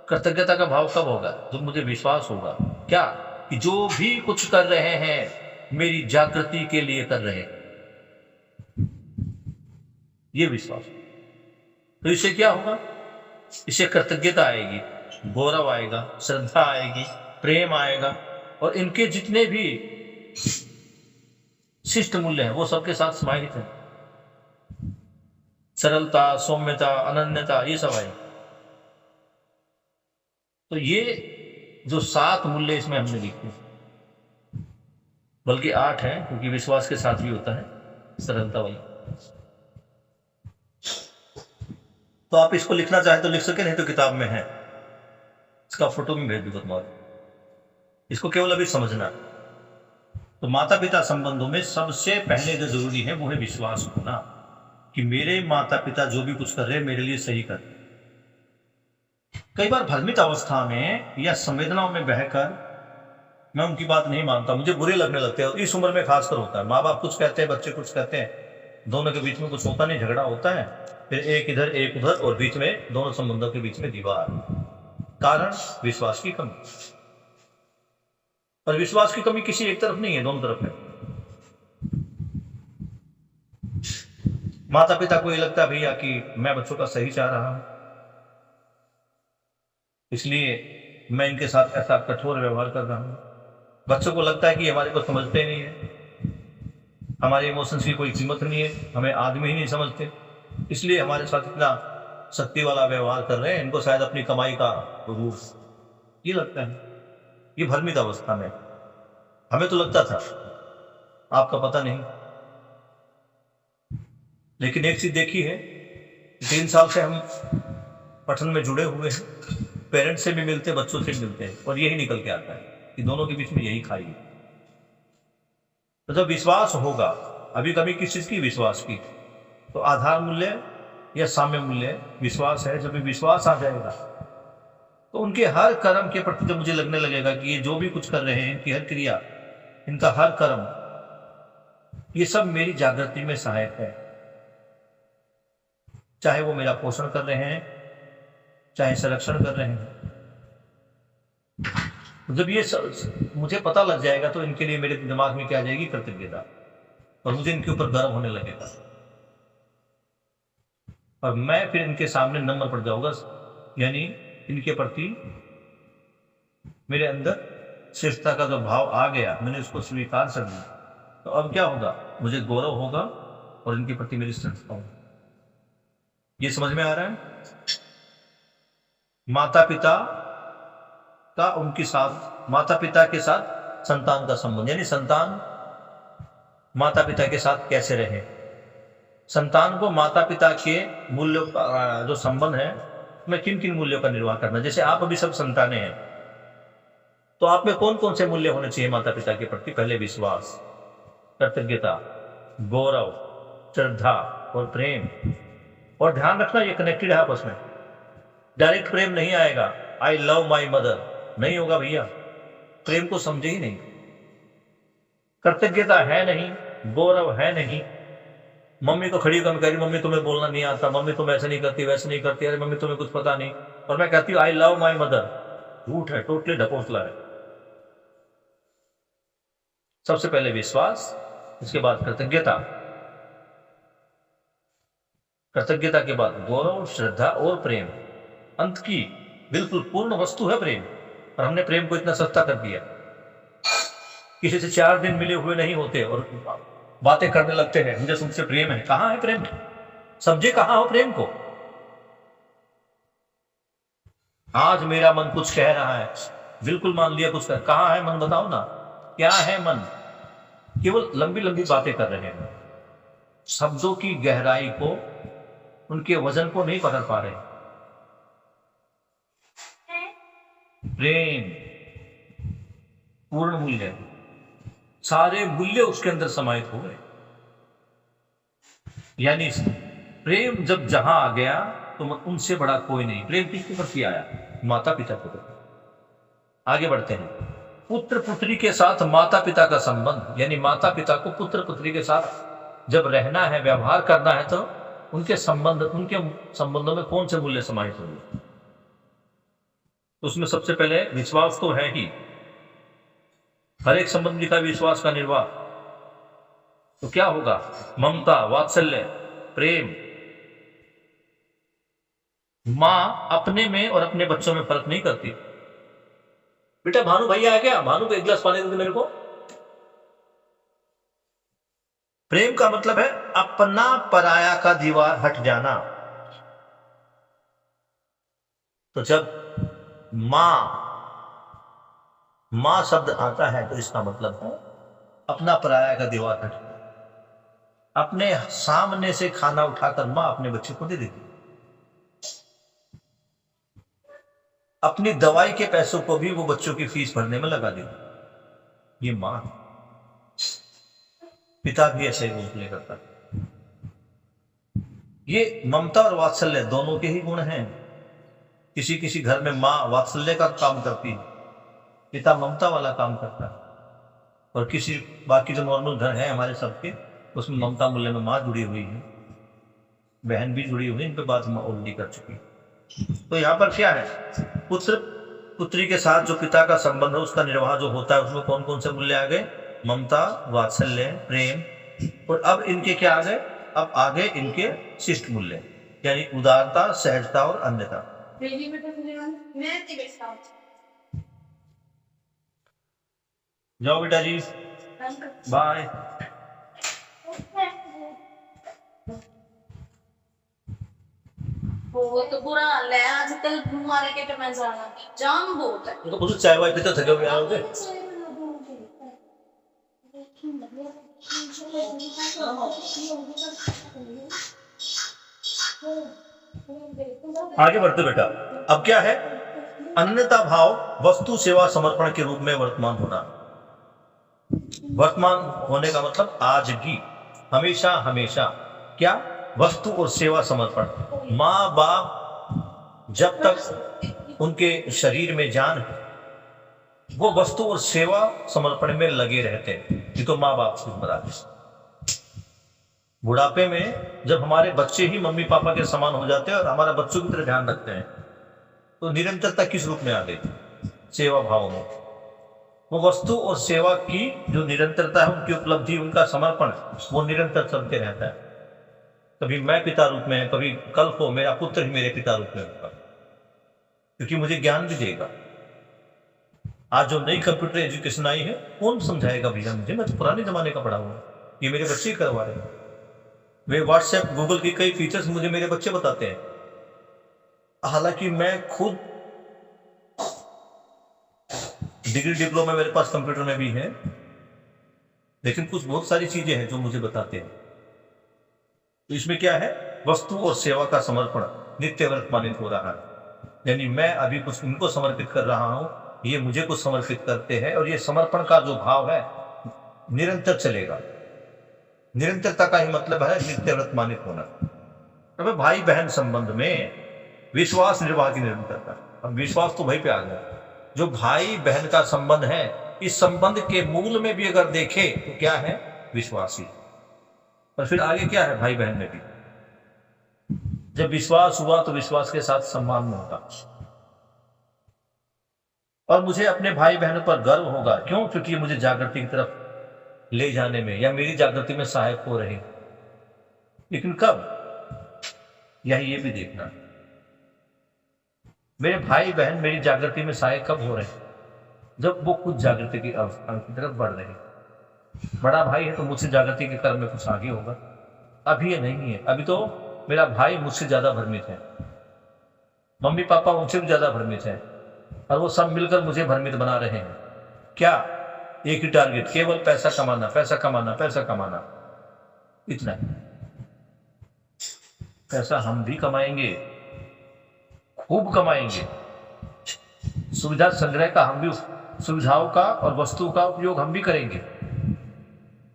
कृतज्ञता का भाव कब होगा, जब मुझे विश्वास होगा क्या, कि जो भी कुछ कर रहे हैं मेरी जागृति के लिए कर रहे हैं, ये विश्वास। तो इससे क्या होगा, इससे कृतज्ञता आएगी, गौरव आएगा, श्रद्धा आएगी, प्रेम आएगा, और इनके जितने भी शिष्ट मूल्य हैं वो सबके साथ समाहित है। सरलता, सौम्यता, अनन्यता, ये सब आएगी। तो ये जो 7 मूल्य इसमें हमने लिखे, बल्कि 8 है, क्योंकि विश्वास के साथ भी होता है सरलता वाला। तो आप इसको लिखना चाहे तो लिख सके, नहीं तो किताब में है, इसका फोटो भी भेज दूंगा तुम्हारे, इसको केवल अभी समझना। तो माता पिता संबंधों में सबसे पहले जो जरूरी है वो है विश्वास होना, कि मेरे माता पिता जो भी कुछ कर रहे हैं मेरे लिए सही कर रहे हैं। कई बार भ्रमित अवस्था में या संवेदनाओं में बहकर मैं उनकी बात नहीं मानता, मुझे बुरे लगने लगते हैं। इस उम्र में खासकर होता है, माँ बाप कुछ कहते हैं, बच्चे कुछ कहते हैं, दोनों के बीच में कुछ होता नहीं, झगड़ा होता है, फिर एक इधर एक उधर, और बीच में दोनों संबंधों के बीच में दीवार। कारण विश्वास की कमी। और विश्वास की कमी किसी एक तरफ नहीं है, दोनों तरफ है। माता पिता को ये लगता है भैया कि मैं बच्चों का सही चाह रहा हूं, इसलिए मैं इनके साथ ऐसा कठोर व्यवहार कर रहा हूं। बच्चों को लगता है कि हमारे को समझते नहीं है, हमारे इमोशंस की कोई कीमत नहीं है, हमें आदमी ही नहीं समझते, इसलिए हमारे साथ इतना शक्ति वाला व्यवहार कर रहे हैं, इनको शायद अपनी कमाई का रूप ये लगता है। ये भ्रमित अवस्था में, हमें तो लगता था, आपका पता नहीं। लेकिन एक चीज देखी है, 3 साल से हम पठन में जुड़े हुए हैं, पेरेंट्स से भी मिलते हैं, बच्चों से भी मिलते हैं, और यही निकल के आता है कि दोनों के बीच में यही खाई है। तो जब विश्वास होगा, अभी कभी किस चीज की, विश्वास की, तो आधार मूल्य या साम्य मूल्य विश्वास है। जब भी विश्वास आ जाएगा तो उनके हर कर्म के प्रति जब मुझे लगने लगेगा कि ये जो भी कुछ कर रहे हैं, इनकी हर क्रिया, इनका हर कर्म, ये सब मेरी जागृति में सहायक है। चाहे वो मेरा पोषण कर रहे हैं, चाहे संरक्षण कर रहे हैं। जब ये मुझे पता लग जाएगा तो इनके लिए मेरे दिमाग में क्या आ जाएगी, कृतज्ञता, और मुझे इनके ऊपर गर्व होने लगेगा, और मैं फिर इनके सामने नम्र पड़ जाऊंगा, यानी इनके प्रति मेरे अंदर शिष्टता का जो भाव आ गया, मैंने उसको स्वीकार कर लिया, तो अब क्या होगा, मुझे गौरव होगा और इनके प्रति मेरी श्रद्धा होगी। ये समझ में आ रहा है? माता पिता का उनके साथ, माता पिता के साथ संतान का संबंध, यानी संतान माता पिता के साथ कैसे रहे, संतान को माता पिता के मूल्यों का जो संबंध है, मैं किन किन मूल्यों का निर्वाह करना। जैसे आप अभी सब संतानें हैं, तो आप में कौन कौन से मूल्य होने चाहिए माता पिता के प्रति? पहले विश्वास, कृतज्ञता, गौरव, श्रद्धा और प्रेम। और ध्यान रखना, ये कनेक्टेड है आपस में। डायरेक्ट प्रेम नहीं आएगा, आई लव माई मदर नहीं होगा भैया, प्रेम को समझे ही नहीं। कृतज्ञता है नहीं, गौरव है नहीं। मम्मी को खड़ी होकर कह रही, मम्मी तुम्हें बोलना नहीं आता, मम्मी तुम ऐसे नहीं करती, वैसे नहीं करती, अरे मम्मी तुम्हें कुछ पता नहीं, और मैं कहती हूँ आई लव माई मदर, झूठ है, टोटली ढकोसला है। सबसे पहले विश्वास, उसके बाद कृतज्ञता, कृतज्ञता के बाद गौरव, श्रद्धा और प्रेम। अंत की बिल्कुल पूर्ण वस्तु है प्रेम, और हमने प्रेम को इतना सस्ता कर दिया। किसी से 4 दिन मिले हुए नहीं होते और बातें करने लगते हैं मुझे तुमसे प्रेम है। कहाँ है प्रेम? समझे कहाँ हो प्रेम को? आज मेरा मन कुछ कह रहा है, बिल्कुल मान लिया कुछ कहाँ है मन? बताओ ना, क्या है मन? केवल लंबी लंबी बातें कर रहे हैं, शब्दों की गहराई को, उनके वजन को नहीं पकड़ पा रहे। प्रेम पूर्ण मूल्य, सारे मूल्य उसके अंदर समाहित हो गए। यानी प्रेम जब जहां आ गया तो उनसे बड़ा कोई नहीं। प्रेम किसके प्रति आया? माता पिता के प्रति। आगे बढ़ते हैं। पुत्र पुत्री के साथ माता पिता का संबंध, यानी माता पिता को पुत्र पुत्री के साथ जब रहना है, व्यवहार करना है, तो उनके संबंधों में कौन से मूल्य समाहित होंगे? उसमें सबसे पहले विश्वास तो है ही। हर एक संबंधी का विश्वास का निर्वाह। तो क्या होगा? ममता, वात्सल्य, प्रेम। मां अपने में और अपने बच्चों में फर्क नहीं करती। बेटा भानु भैया है क्या? भानु को एक गिलास पानी दे मेरे को। प्रेम का मतलब है अपना पराया का दीवार हट जाना। तो जब मां शब्द आता है तो इसका मतलब है अपना पराया का दीवार हट जाना। अपने सामने से खाना उठाकर मां अपने बच्चे को दे देती। अपनी दवाई के पैसों को भी वो बच्चों की फीस भरने में लगा देती। ये मां। पिता भी ऐसे ही प्ले करता है। ये ममता और वात्सल्य दोनों के ही गुण हैं। किसी किसी घर में मां वात्सल्य का काम करती है, पिता ममता वाला काम करता है। और किसी बाकी जो नॉर्मल घर है हमारे सबके, उसमें ममता मूल्य में मां जुड़ी हुई है, बहन भी जुड़ी हुई है। इन पे बात मां ऑलरेडी कर चुकी है। तो यहाँ पर क्या है? पुत्र पुत्री के साथ जो पिता का संबंध है उसका निर्वाह जो होता है, उसमें कौन कौन से मूल्य आ गए? ममता, वात्सल्य, प्रेम। और अब इनके क्या आ गए? अब आगे इनके शिष्ट मूल्य, यानी उदारता, सहजता और अन्यता। जाओ बेटा जी, बाय। वो तो बुरा हाल है आजकल मार्केट में जाना, जाम बहुत है। तो कुछ चाय वाय पीते थके हुए आओगे? आगे बढ़ते बेटा। अब क्या है? अन्यता भाव वस्तु सेवा समर्पण के रूप में वर्तमान होना। वर्तमान होने का मतलब आज की, हमेशा हमेशा। क्या? वस्तु और सेवा समर्पण। माँ बाप जब तक उनके शरीर में जान है वो वस्तु और सेवा समर्पण में लगे रहते हैं। ये तो माँ बाप से बता। बुढ़ापे में जब हमारे बच्चे ही मम्मी पापा के समान हो जाते हैं और हमारा बच्चों की तरह ध्यान रखते हैं, तो निरंतरता किस रूप में आ गई? सेवा भाव में। वो वस्तु और सेवा की जो निरंतरता है, उनकी उपलब्धि, उनका समर्पण, वो निरंतर चलते रहता है। कभी मैं पिता रूप में, कभी कल को मेरा पुत्र ही मेरे पिता रूप में होगा, क्योंकि मुझे ज्ञान भी देगा। आज जो नई कंप्यूटर एजुकेशन आई है, कौन समझाएगा भैया मुझे? मैं तो पुराने जमाने का पढ़ा हूँ, ये मेरे बच्चे ही करवा रहे हैं। वे व्हाट्सएप, गूगल की कई फीचर्स मुझे मेरे बच्चे बताते हैं, हालांकि मैं खुद डिग्री डिप्लोमा मेरे पास कंप्यूटर में भी है, लेकिन कुछ बहुत सारी चीजें हैं जो मुझे बताते हैं। तो इसमें क्या है? वस्तु और सेवा का समर्पण नित्य वर्तमानित हो रहा है, यानी मैं अभी कुछ इनको समर्पित कर रहा हूं, ये मुझे कुछ समर्पित करते हैं, और ये समर्पण का जो भाव है निरंतर चलेगा। निरंतरता का ही मतलब है नित्य वर्तमानित होना। अब भाई बहन संबंध में विश्वास निर्वाह की निरंतरता। अब विश्वास तो भाई पे आ गया। जो भाई बहन का संबंध है, इस संबंध के मूल में भी अगर देखें तो क्या है? विश्वास ही। और फिर आगे क्या है? भाई बहन में भी जब विश्वास हुआ तो विश्वास के साथ सम्मान में होगा, और मुझे अपने भाई बहनों पर गर्व होगा। क्यों? क्योंकि मुझे जागृति की तरफ ले जाने में या मेरी जागृति में सहायक हो रहे। लेकिन कब? यही ये भी देखना, मेरे भाई बहन मेरी जागृति में सहायक कब हो रहे हैं। जब वो खुद जागृति की अवस्था की तरफ बढ़ रहे हैं। बड़ा भाई है तो मुझसे जागृति के कर्म में कुछ आगे होगा। अभी ये नहीं है, अभी तो मेरा भाई मुझसे ज्यादा भ्रमित है, मम्मी पापा उनसे भी ज्यादा भ्रमित है, और वो सब मिलकर मुझे भ्रमित बना रहे हैं। क्या? एक ही टारगेट, केवल पैसा कमाना, पैसा कमाना, पैसा कमाना, इतना ही। पैसा हम भी कमाएंगे, खूब कमाएंगे, सुविधा संग्रह का हम भी, सुविधाओं का और वस्तुओं का उपयोग हम भी करेंगे,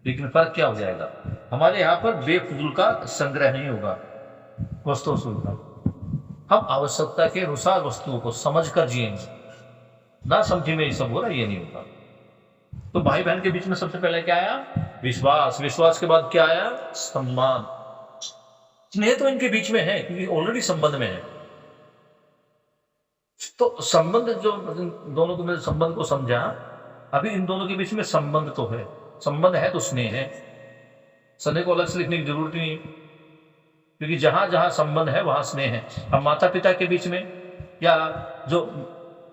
लेकिन फर्क क्या हो जाएगा? हमारे यहाँ पर बेफजूल का संग्रह नहीं होगा, वस्तु सुविधा। हम आवश्यकता के अनुसार वस्तुओं को समझकर जिएंगे, ना समझी में ये सब हो रहा है, ये नहीं होगा। तो भाई बहन के बीच में सबसे पहले क्या आया? विश्वास। विश्वास के बाद क्या आया? सम्मान। स्नेह तो इनके बीच में है क्योंकि ऑलरेडी संबंध में है। तो संबंध, जो दोनों को मैंने संबंध को समझा, अभी इन दोनों के बीच में संबंध तो है, संबंध है तो स्नेह है। स्नेह को अलग से लिखने की जरूरत नहीं है, क्योंकि जहां जहां संबंध है वहां स्नेह है। अब माता पिता के बीच में, या जो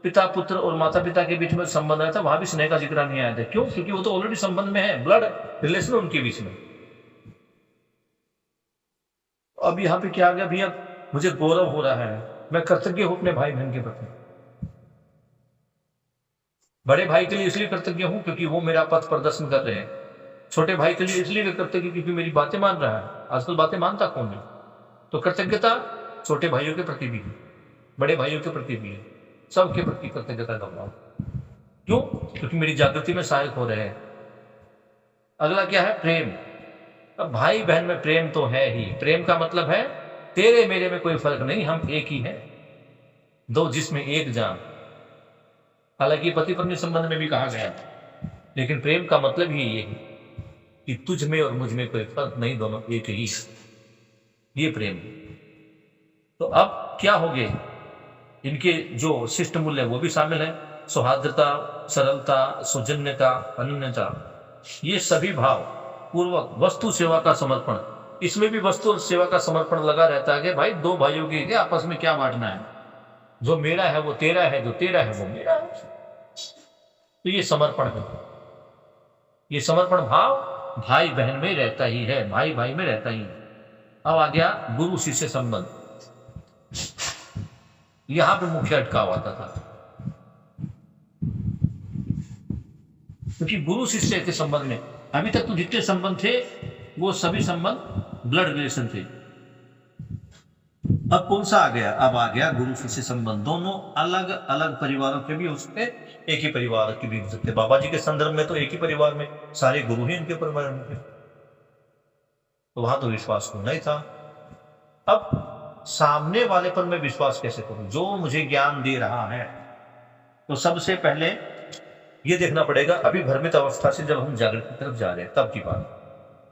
पिता पुत्र और माता पिता के बीच में संबंध आया था, वहां भी स्नेह का जिक्र नहीं आया था। क्यों? क्योंकि वो तो ऑलरेडी संबंध में है, ब्लड रिलेशन उनके बीच में। अब यहाँ पे क्या आ गया भैया? मुझे गौरव हो रहा है, मैं कृतज्ञ हूं अपने भाई बहन के प्रति। बड़े भाई के लिए इसलिए कृतज्ञ हूं क्योंकि वो मेरा पथ प्रदर्शन कर रहे हैं। छोटे भाई के लिए इसलिए कृतज्ञ क्योंकि मेरी बातें मान रहा है। आजकल बातें मानता कौन है? तो कृतज्ञता छोटे भाइयों के प्रति भी है, बड़े भाइयों के प्रति भी है, सबके प्रति कृतज्ञता का भाव। क्यों? क्योंकि मेरी जागृति में सहायक हो रहे हैं। अगला क्या है? प्रेम। अब भाई बहन में प्रेम तो है ही। प्रेम का मतलब है तेरे मेरे में कोई फर्क नहीं, हम एक ही हैं, दो जिसमें एक जान। हालांकि पति पत्नी संबंध में भी कहा गया, लेकिन प्रेम का मतलब ही ये है कि तुझ में और मुझ में कोई फर्क नहीं, दोनों एक ही, ये प्रेम। तो अब क्या हो गए? इनके जो शिष्ट मूल्य वो भी शामिल है, सौहार्दता, सरलता, सौजन्यता, अनन्यता, ये सभी भाव पूर्वक वस्तु सेवा का समर्पण। इसमें भी वस्तु और सेवा का समर्पण लगा रहता है कि भाई दो भाइयों के आपस में क्या बांटना है, जो मेरा है वो तेरा है, जो तेरा है वो मेरा है। तो ये समर्पण है, ये समर्पण भाव भाई बहन में रहता ही है, भाई भाई में रहता ही है। अब आ गया गुरु शिष्य संबंध। यहां पे मुख्य अटकाव आता था, क्योंकि गुरु शिष्य के संबंध में अभी तक तो जितने संबंध थे वो सभी संबंध ब्लड रिलेशन थे। अब कौन सा आ गया? अब आ गया गुरु शिष्य संबंध। दोनों अलग अलग परिवारों के भी हो सकते, एक ही परिवार के भी हो सकते। बाबा जी के संदर्भ में तो एक ही परिवार में सारे गुरु ही इनके परिवार में थे, तो वहां तो विश्वास होना ही था। अब सामने वाले पर मैं विश्वास कैसे करूं, जो मुझे ज्ञान दे रहा है? तो सबसे पहले ये देखना पड़ेगा, अभी भ्रमित अवस्था से जब हम जागृति की तरफ जा रहे हैं तब की बात।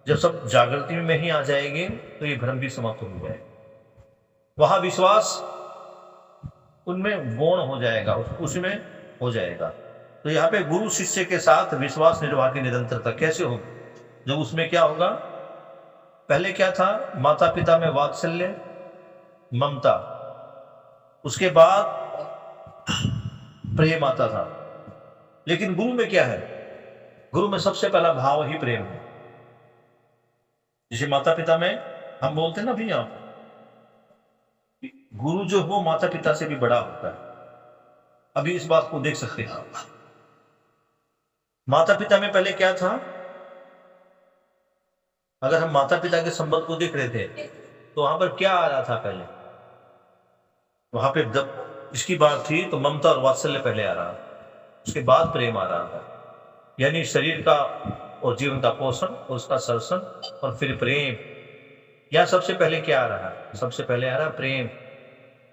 जब सब जागृति में ही आ जाएंगे तो ये भ्रम भी समाप्त हो जाएगा। वहां विश्वास उनमें गौण हो जाएगा, उसमें हो जाएगा। तो यहाँ पे गुरु शिष्य के साथ विश्वास निर्वाह की निरंतरता कैसे होगी? जब उसमें क्या होगा? पहले क्या था? माता पिता में वात्सल्य, ममता, उसके बाद प्रेम आता था। लेकिन गुरु में क्या है? गुरु में सबसे पहला भाव ही प्रेम है। जैसे माता पिता में हम बोलते हैं ना भैया, गुरु जो हो माता पिता से भी बड़ा होता है। अभी इस बात को देख सकते हैं। माता पिता में पहले क्या था? अगर हम माता पिता के संबंध को देख रहे थे तो वहां पर क्या आ रहा था? पहले वहां पे जब इसकी बात थी तो ममता और वात्सल्य पहले आ रहा, उसके बाद प्रेम आ रहा था। यानी शरीर का और जीवन का पोषण और उसका सर्षण और फिर प्रेम। यह सबसे पहले क्या आ रहा है? सबसे पहले आ रहा प्रेम।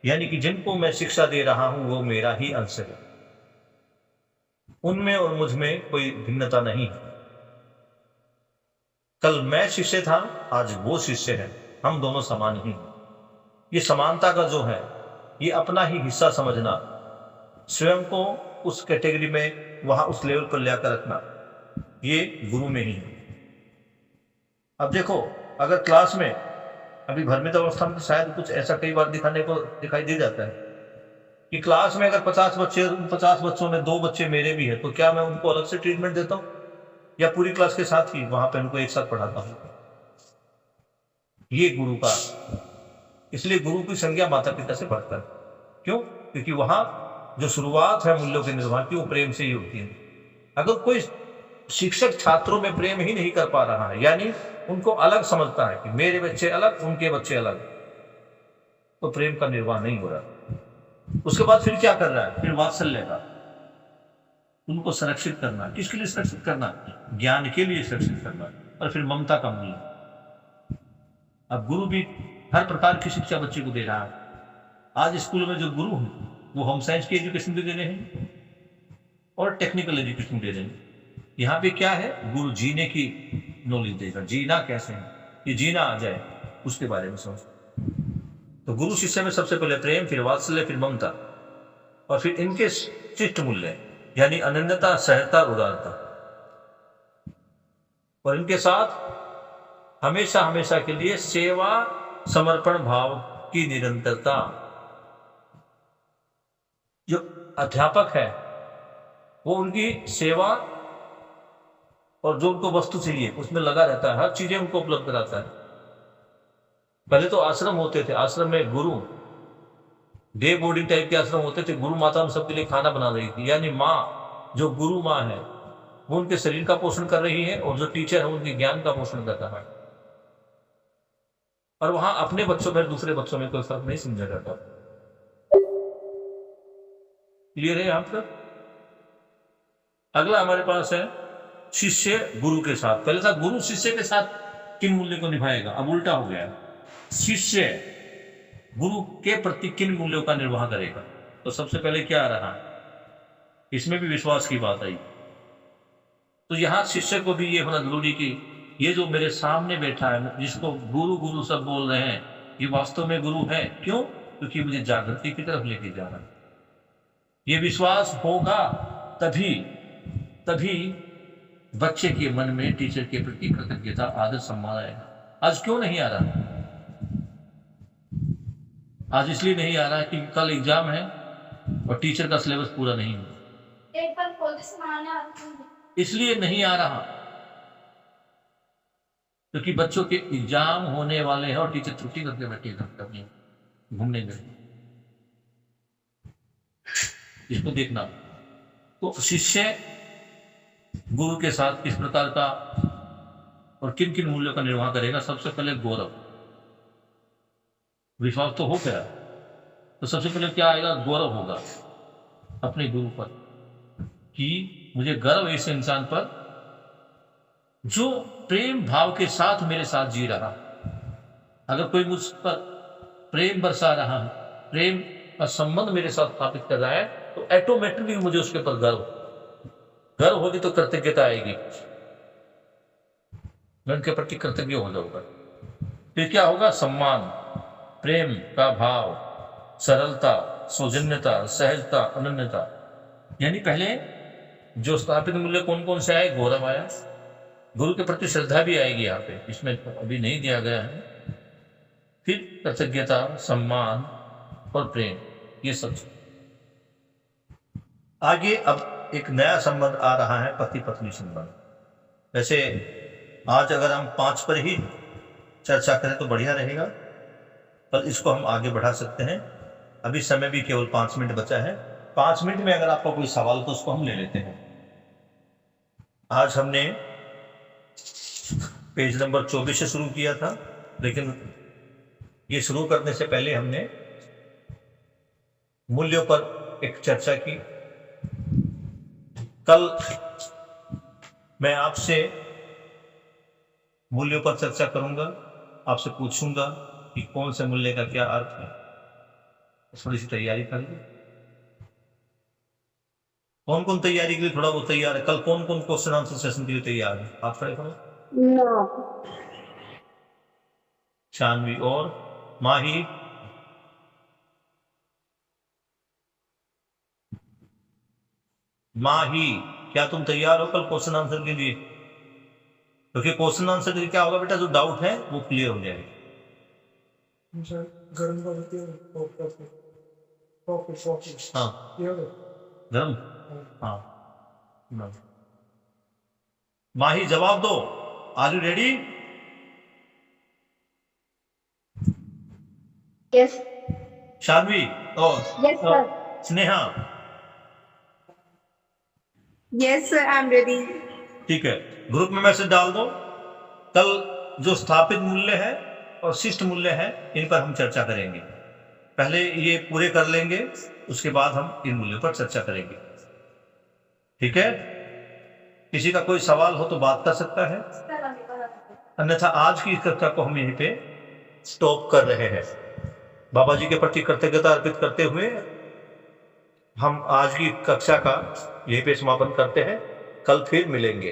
यानी कि जिनको मैं शिक्षा दे रहा हूं वो मेरा ही अंश है, उनमें और मुझ में कोई भिन्नता नहीं। कल मैं शिष्य था, आज वो शिष्य है, हम दोनों समान ही हैं। ये समानता का जो है, ये अपना ही हिस्सा समझना, स्वयं को उस कैटेगरी में वहां उस लेवल पर लेकर रखना, ये गुरु में ही है। अब देखो, अगर क्लास में अभी भ्रमित अवस्था में तो शायद कुछ ऐसा कई बार दिखाई दे जाता है कि क्लास में अगर 50 बच्चे, 50 बच्चों में 2 बच्चे मेरे भी हैं, तो क्या मैं उनको अलग से ट्रीटमेंट देता हूँ या पूरी क्लास के साथ ही वहां पे उनको एक साथ पढ़ाता हूँ? ये गुरु का, इसलिए गुरु की संज्ञा माता पिता से बढ़कर। क्यों? क्योंकि वहां जो शुरुआत है मूल्यों के निर्माण की, वो प्रेम से ही होती है। अगर कोई शिक्षक छात्रों में प्रेम ही नहीं कर पा रहा है, यानी उनको अलग समझता है कि मेरे बच्चे अलग, उनके बच्चे अलग, तो प्रेम का निर्वाह नहीं हो रहा। उसके बाद फिर क्या कर रहा है? फिर वात्सल्य का, उनको संरक्षित करना। किसके लिए संरक्षित करना? ज्ञान के लिए संरक्षित करना। और फिर ममता का मूल्य। अब गुरु भी हर प्रकार की शिक्षा बच्चे को दे रहा है। आज स्कूल में जो गुरु हैं वो होम साइंस की एजुकेशन भी दे रहे हैं और टेक्निकल एजुकेशन दे रहे हैं। यहाँ पे क्या है? गुरु जीने की नॉलेज देगा, जीना कैसे है, ये जीना आ जाए उसके बारे में सोच। तो गुरु शिष्य में सबसे पहले प्रेम, फिर वात्सल्य, फिर ममता, और फिर इनके शिष्ट मूल्य यानी अनन्यता, सहजता, उदारता, और इनके साथ हमेशा हमेशा के लिए सेवा, समर्पण भाव की निरंतरता। जो अध्यापक है वो उनकी सेवा और जो उनको वस्तु चाहिए उसमें लगा रहता है, हर चीजें उनको उपलब्ध कराता है। पहले तो आश्रम होते थे, आश्रम में गुरु, डे बोर्डिंग टाइप के आश्रम होते थे। गुरु माता उन सबके लिए खाना बना रही थी, यानी माँ, जो गुरु माँ है वो उनके शरीर का पोषण कर रही है, और जो टीचर है उनके ज्ञान का पोषण कर रहा है। और वहां अपने बच्चों में दूसरे बच्चों में कोई फर्क नहीं समझा जाता। क्लियर है यहां पर? अगला हमारे पास है शिष्य गुरु के साथ। पहले था गुरु शिष्य के साथ किन मूल्य को निभाएगा, अब उल्टा हो गया। शिष्य गुरु के प्रति किन मूल्यों का निर्वाह करेगा? तो सबसे पहले क्या आ रहा है? इसमें भी विश्वास की बात आई। तो यहां शिष्य को भी ये होना जरूरी कि ये जो मेरे सामने बैठा है, जिसको गुरु गुरु सब बोल रहे हैं, ये वास्तव में गुरु है। क्यों? क्योंकि मुझे जागृति की तरफ लेके जा रहा है। ये विश्वास होगा तभी तभी बच्चे के मन में टीचर के प्रति कृतज्ञता, आदर, सम्मान आएगा। आज क्यों नहीं आ रहा? आज इसलिए नहीं आ रहा है कि कल एग्जाम है और टीचर का सिलेबस पूरा नहीं हुआ, इसलिए नहीं आ रहा। क्योंकि बच्चों के एग्जाम होने वाले हैं और टीचर छुट्टी करके बैठे हैं, घूमने गए। इसको देखना। तो शिष्य गुरु के साथ किस प्रकार का और किन किन मूल्यों का निर्वाह करेगा? सबसे पहले गौरव। विश्वास तो हो गया, तो सबसे पहले क्या आएगा? गौरव होगा अपने गुरु पर, कि मुझे गर्व है इस इंसान पर जो प्रेम भाव के साथ मेरे साथ जी रहा। अगर कोई मुझ पर प्रेम बरसा रहा है, प्रेम का संबंध मेरे साथ स्थापित कर रहा है, तो ऑटोमेटिकली मुझे उसके ऊपर गर्व होगी, तो कृतज्ञता आएगी, मैं उनके प्रति कृतज्ञ हो जाऊंगा। फिर क्या होगा? सम्मान, प्रेम का भाव, सरलता, सौजन्यता, सहजता, अनन्यता। यानी पहले जो स्थापित मूल्य कौन कौन से आए? गौरव आया, गुरु के प्रति श्रद्धा भी आएगी यहाँ पे, इसमें अभी नहीं दिया गया है। फिर कृतज्ञता, सम्मान और प्रेम, ये सब। आगे अब एक नया संबंध आ रहा है, पति पत्नी संबंध। वैसे आज अगर हम 5 पर ही चर्चा करें तो बढ़िया रहेगा, पर इसको हम आगे बढ़ा सकते हैं। अभी समय भी केवल 5 मिनट बचा है। 5 मिनट में अगर आपका कोई सवाल तो उसको हम ले लेते हैं। आज हमने पेज नंबर 24 से शुरू किया था, लेकिन ये शुरू करने से पहले हमने मूल्यों पर एक चर्चा की। कल मैं आपसे मूल्यों पर चर्चा करूंगा, आपसे पूछूंगा कि कौन से मूल्य का क्या अर्थ है। थोड़ी सी तैयारी कर ली। कौन कौन तैयारी के लिए थोड़ा वो तैयार है? कल कौन कौन क्वेश्चन आंसर सेशन के लिए तैयार है? आप खड़े करो। शानवी और माही, क्या तुम तैयार हो कल क्वेश्चन आंसर के लिए? क्योंकि क्वेश्चन आंसर के लिए क्या होगा बेटा, जो डाउट है वो क्लियर हो जाएगा। हाँ गरम, हाँ गरम। माही जवाब दो, are you ready? Yes Shanvi और yes sir. Sneha, Yes, sir, I'm ready. ठीक है, ग्रुप में मैसेज डाल दो। कल जो स्थापित मूल्य है और शिष्ट मूल्य है इन पर हम चर्चा करेंगे। पहले ये पूरे कर लेंगे, उसके बाद हम इन मूल्यों पर चर्चा करेंगे। ठीक है, किसी का कोई सवाल हो तो बात कर सकता है, अन्यथा आज की इस कक्षा को हम यहीं पे स्टॉप कर रहे हैं। बाबा जी के प्रति कृतज्ञता अर्पित करते हुए हम आज की कक्षा का यहीं पे समापन करते हैं। कल फिर मिलेंगे।